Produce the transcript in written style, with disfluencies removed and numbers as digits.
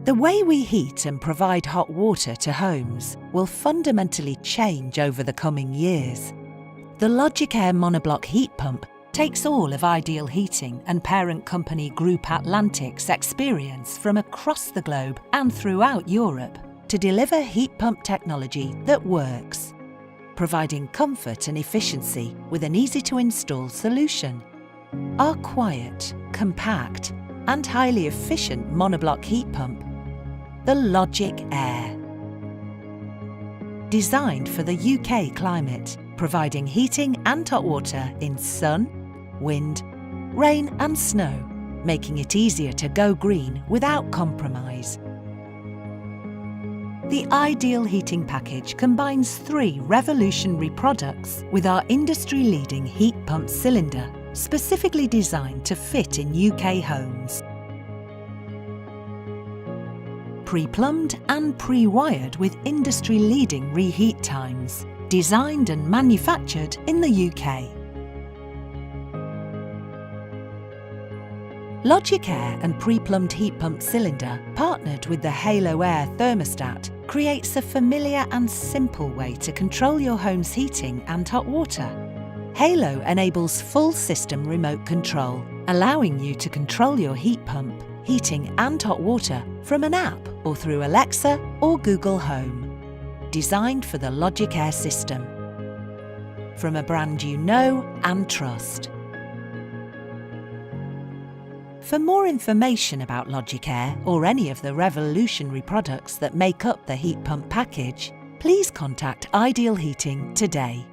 The way we heat and provide hot water to homes will fundamentally change over the coming years. The Logicaire monobloc heat pump takes all of Ideal Heating and parent company Group Atlantic's experience from across the globe and throughout Europe to deliver heat pump technology that works, providing comfort and efficiency with an easy-to-install solution. Our quiet, compact and highly efficient monobloc heat pump, the Logicaire. Designed for the UK climate, providing heating and hot water in sun, wind, rain and snow, making it easier to go green without compromise. The Ideal Heating package combines 3 revolutionary products with our industry-leading heat pump cylinder, specifically designed to fit in UK homes. Pre-plumbed and pre-wired with industry-leading reheat times, designed and manufactured in the UK. Logicaire and pre-plumbed heat pump cylinder, partnered with the Halo Air thermostat, creates a familiar and simple way to control your home's heating and hot water. Halo enables full system remote control, allowing you to control your heat pump, heating and hot water from an app or through Alexa or Google Home. Designed for the Logicaire system. From a brand you know and trust. For more information about Logicaire or any of the revolutionary products that make up the heat pump package, please contact Ideal Heating today.